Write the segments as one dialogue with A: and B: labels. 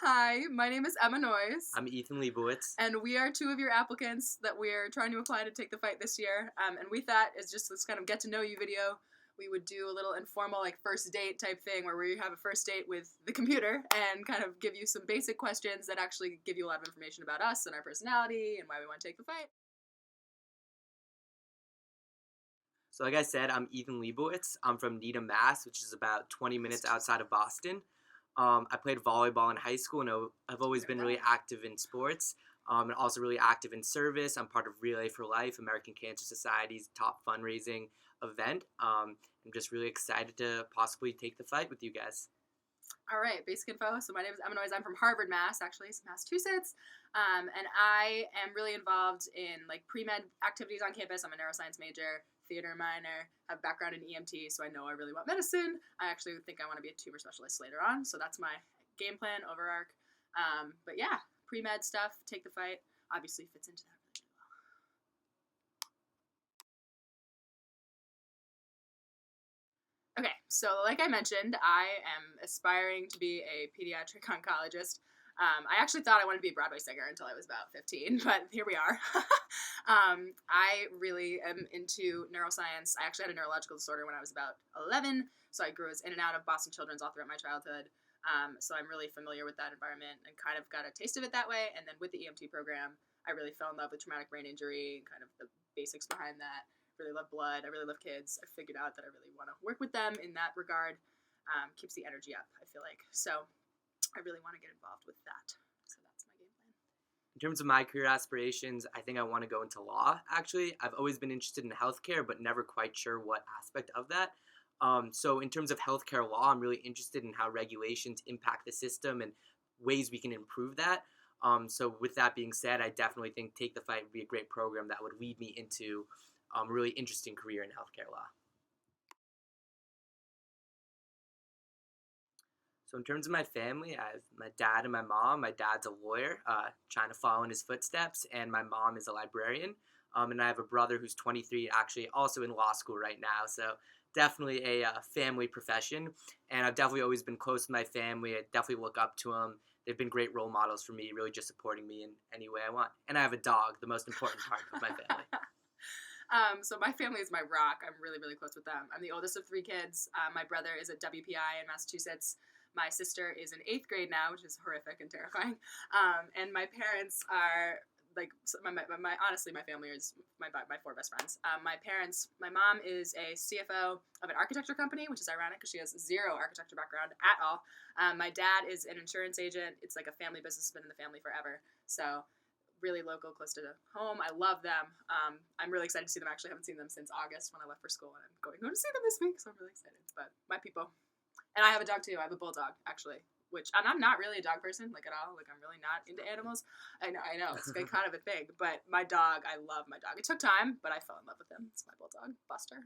A: Hi, my name is Emma Noyes,
B: I'm Ethan Leibowitz.
A: and we are two of your applicants that we're trying to apply to take the fight this year. And we thought it's just this kind of get to know you video. We would do a little informal, like, first date type thing where we have a first date with the computer and kind of give you some basic questions that actually give you a lot of information about us and our personality and why we want to take the fight.
B: So like I said, I'm Ethan Leibowitz. I'm from Needham, Mass, which is about 20 minutes outside of Boston. I played volleyball in high school, and I've always been really active in sports, and also really active in service. I'm part of Relay for Life, American Cancer Society's top fundraising event. I'm just really excited to possibly take the fight with you guys.
A: All right, basic info. So my name is Emma Noyes. I'm from Harvard, Mass, actually, it's Massachusetts. And I am really involved in like pre-med activities on campus. I'm a neuroscience major, theater minor, have background in EMT, so I know I really want medicine. I actually think I want to be a tumor specialist later on, so that's my game plan, over arc. But yeah, pre-med stuff, take the fight, obviously fits into that really well. Okay, so like I mentioned, I am aspiring to be a pediatric oncologist. I actually thought I wanted to be a Broadway singer until I was about 15, but here we are. I really am into neuroscience. I actually had a neurological disorder when I was about 11, so I grew in and out of Boston Children's all throughout my childhood. So I'm really familiar with that environment and kind of got a taste of it that way. And then with the EMT program, I really fell in love with traumatic brain injury and kind of the basics behind that. Really love blood. I really love kids. I figured out that I really want to work with them in that regard. Keeps the energy up, I feel like. So I really want to get involved with that. So that's my game plan.
B: In terms of my career aspirations, I think I want to go into law, actually. I've always been interested in healthcare, but never quite sure what aspect of that. So in terms of healthcare law, I'm really interested in how regulations impact the system and ways we can improve that. So with that being said, I definitely think Take the Fight would be a great program that would lead me into a really interesting career in healthcare law. So in terms of my family, I have my dad and my mom. My dad's a lawyer, trying to follow in his footsteps, and my mom is a librarian. And I have a brother who's 23, actually also in law school right now. So definitely a family profession. And I've definitely always been close to my family. I definitely look up to them. They've been great role models for me, really just supporting me in any way I want. And I have a dog, the most important part of my family.
A: So my family is my rock. I'm really, really close with them. I'm the oldest of 3 kids. My brother is at WPI in Massachusetts. My sister is in 8th grade now, which is horrific and terrifying. And my parents are like, honestly, my family is my 4 best friends. My mom is a CFO of an architecture company, which is ironic because she has 0 architecture background at all. My dad is an insurance agent. It's like a family business, been in the family forever. So really local, close to home. I love them. I'm really excited to see them. I actually haven't seen them since August when I left for school, and I'm going to see them this week, so I'm really excited. But my people. And I have a dog too. I have a bulldog, actually, and I'm not really a dog person, like, at all. Like, I'm really not into animals. I know, it's kind of a thing. But my dog, I love my dog. It took time, but I fell in love with him. It's my bulldog, Buster.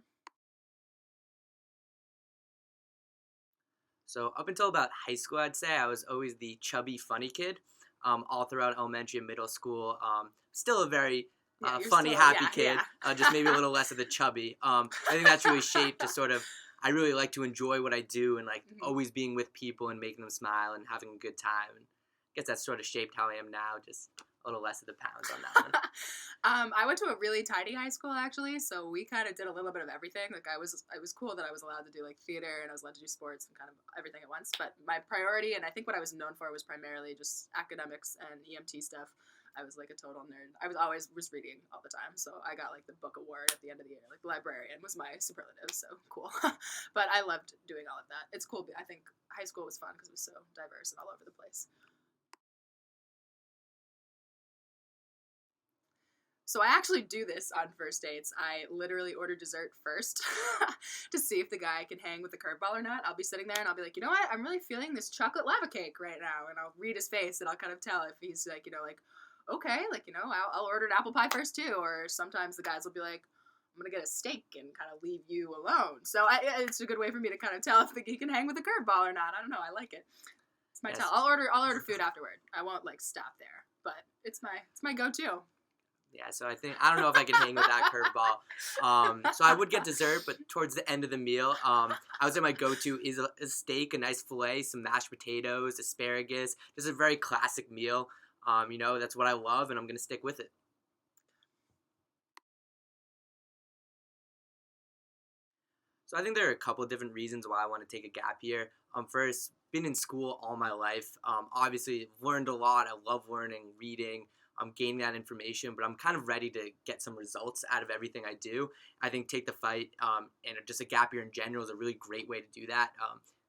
B: So up until about high school, I'd say I was always the chubby, funny kid. All throughout elementary and middle school, still a very funny, happy kid. Just maybe a little less of the chubby. I think that's really shaped to sort of. I really like to enjoy what I do and like always being with people and making them smile and having a good time. And I guess that's sort of shaped how I am now. Just a little less of the pounds on that one.
A: I went to a really tidy high school, actually, so we kind of did a little bit of everything. Like, it was cool that I was allowed to do like theater and I was allowed to do sports and kind of everything at once. But my priority, and I think what I was known for, was primarily just academics and EMT stuff. I was like a total nerd. I was always reading all the time, so I got like the book award at the end of the year. Like, the librarian was my superlative, so cool. But I loved doing all of that. It's cool. I think high school was fun because it was so diverse and all over the place. So I actually do this on first dates. I literally order dessert first to see if the guy can hang with the curveball or not. I'll be sitting there and I'll be like, you know what? I'm really feeling this chocolate lava cake right now. And I'll read his face and I'll kind of tell if he's like, like, okay, like, I'll order an apple pie first too. Or sometimes the guys will be like, I'm going to get a steak and kind of leave you alone. So it's a good way for me to kind of tell if he can hang with a curveball or not. I don't know. I like it. It's my tell. I'll order food afterward. I won't like stop there, but it's my go-to.
B: Yeah, so I don't know if I can hang with that curveball. So I would get dessert, but towards the end of the meal, I would say my go-to is a steak, a nice fillet, some mashed potatoes, asparagus, just a very classic meal. That's what I love, and I'm gonna stick with it. So I think there are a couple of different reasons why I want to take a gap year. First, been in school all my life. Obviously, learned a lot. I love learning, reading, gaining that information. But I'm kind of ready to get some results out of everything I do. I think take the fight and just a gap year in general is a really great way to do that.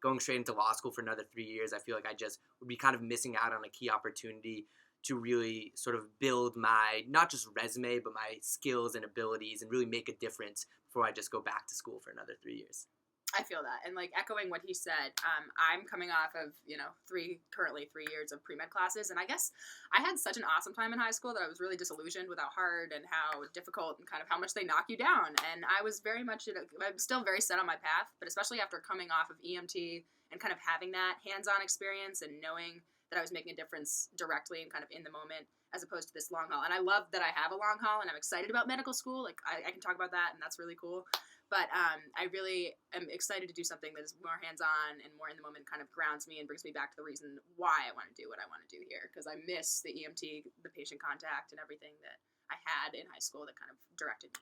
B: Going straight into law school for another 3 years, I feel like I just would be kind of missing out on a key opportunity to really sort of build my not just resume but my skills and abilities and really make a difference before I just go back to school for another 3 years.
A: I feel that. And like echoing what he said, I'm coming off of, currently 3 years of pre-med classes. And I guess I had such an awesome time in high school that I was really disillusioned with how hard and how difficult and kind of how much they knock you down. And I was very much, I'm still very set on my path, but especially after coming off of EMT and kind of having that hands-on experience and knowing that I was making a difference directly and kind of in the moment as opposed to this long haul. And I love that I have a long haul and I'm excited about medical school. Like I can talk about that and that's really cool. But I really am excited to do something that is more hands-on and more in the moment, kind of grounds me and brings me back to the reason why I want to do what I want to do here. Because I miss the EMT, the patient contact, and everything that I had in high school that kind of directed me.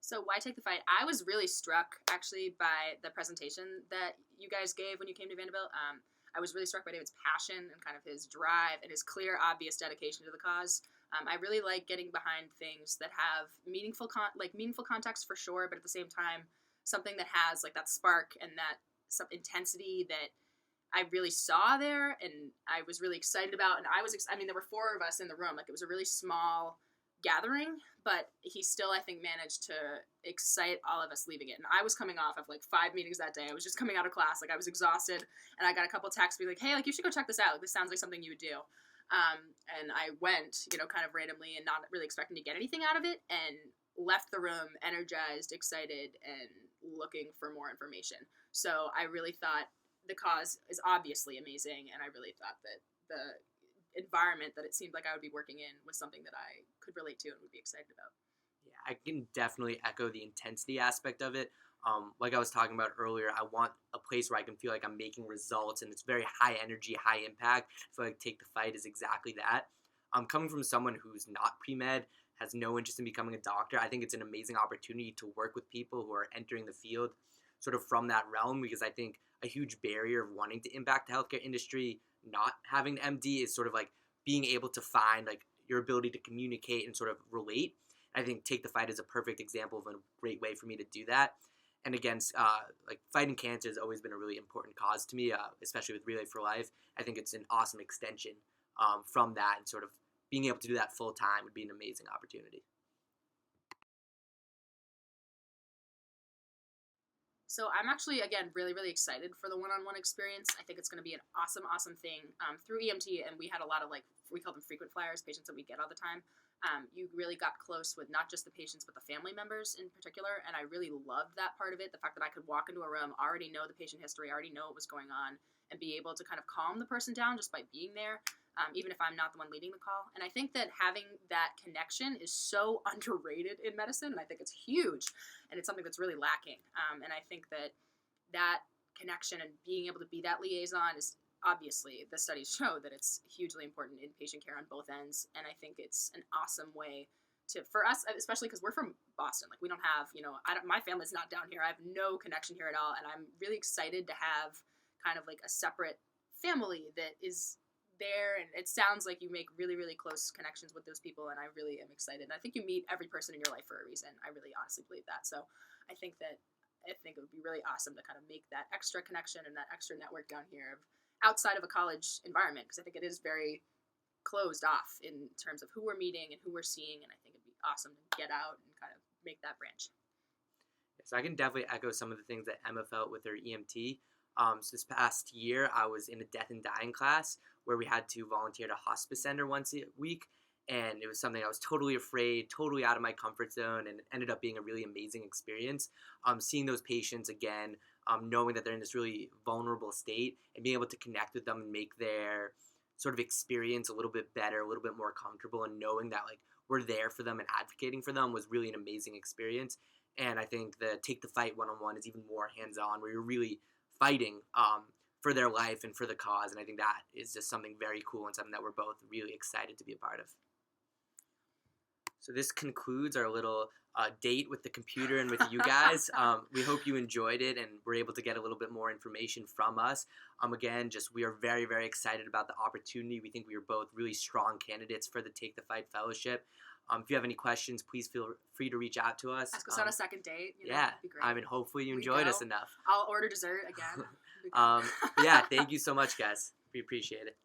A: So why take the fight? I was really struck, actually, by the presentation that you guys gave when you came to Vanderbilt. I was really struck by David's passion and kind of his drive and his clear, obvious dedication to the cause. I really like getting behind things that have meaningful context for sure, but at the same time, something that has like that spark and that some intensity that I really saw there, and I was really excited about. And there were four of us in the room. Like it was a really small gathering, but he still, I think, managed to excite all of us leaving it. And I was coming off of like 5 meetings that day. I was just coming out of class, like I was exhausted, and I got a couple texts being like, "Hey, like you should go check this out. Like this sounds like something you would do." And I went, kind of randomly and not really expecting to get anything out of it, and left the room energized, excited, and looking for more information. So I really thought the cause is obviously amazing, and I really thought that the environment that it seemed like I would be working in was something that I could relate to and would be excited about.
B: Yeah, I can definitely echo the intensity aspect of it. Like I was talking about earlier, I want a place where I can feel like I'm making results and it's very high energy, high impact. I feel like Take the Fight is exactly that. Coming from someone who's not pre-med, has no interest in becoming a doctor, I think it's an amazing opportunity to work with people who are entering the field sort of from that realm, because I think a huge barrier of wanting to impact the healthcare industry, not having an MD, is sort of like being able to find like your ability to communicate and sort of relate. I think Take the Fight is a perfect example of a great way for me to do that. And again, like fighting cancer has always been a really important cause to me, especially with Relay for Life. I think it's an awesome extension from that, and sort of being able to do that full time would be an amazing opportunity.
A: So I'm actually, again, really, really excited for the one-on-one experience. I think it's going to be an awesome, awesome thing through EMT. And we had a lot of we call them frequent flyers, patients that we get all the time. You really got close with not just the patients, but the family members in particular. And I really loved that part of it. The fact that I could walk into a room, already know the patient history, already know what was going on, and be able to kind of calm the person down just by being there, even if I'm not the one leading the call. And I think that having that connection is so underrated in medicine, and I think it's huge, and it's something that's really lacking. And I think that that connection and being able to be that liaison is obviously, the studies show that it's hugely important in patient care on both ends, and I think it's an awesome way for us, especially because we're from Boston. Like we don't have, my family's not down here. I have no connection here at all, and I'm really excited to have kind of like a separate family that is there, and it sounds like you make really, really close connections with those people, and I really am excited. And I think you meet every person in your life for a reason. I really honestly believe that. So I think it would be really awesome to kind of make that extra connection and that extra network down here outside of a college environment, because I think it is very closed off in terms of who we're meeting and who we're seeing, and I think it'd be awesome to get out and kind of make that branch.
B: So I can definitely echo some of the things that Emma felt with her EMT. So this past year, I was in a death and dying class where we had to volunteer at a hospice center once a week, and it was something I was totally afraid, totally out of my comfort zone, and it ended up being a really amazing experience. Seeing those patients again, knowing that they're in this really vulnerable state, and being able to connect with them and make their sort of experience a little bit better, a little bit more comfortable, and knowing that like we're there for them and advocating for them was really an amazing experience. And I think the Take the Fight one-on-one is even more hands-on, where you're really fighting for their life and for the cause. And I think that is just something very cool and something that we're both really excited to be a part of. So this concludes our little date with the computer and with you guys. We hope you enjoyed it and were able to get a little bit more information from us. Again, we are very, very excited about the opportunity. We think we are both really strong candidates for the Take the Fight Fellowship. If you have any questions, please feel free to reach out to us.
A: Ask us on a second date.
B: Yeah,
A: that'd be great.
B: I mean, hopefully you enjoyed us enough.
A: I'll order dessert again.
B: Yeah, thank you so much, guys. We appreciate it.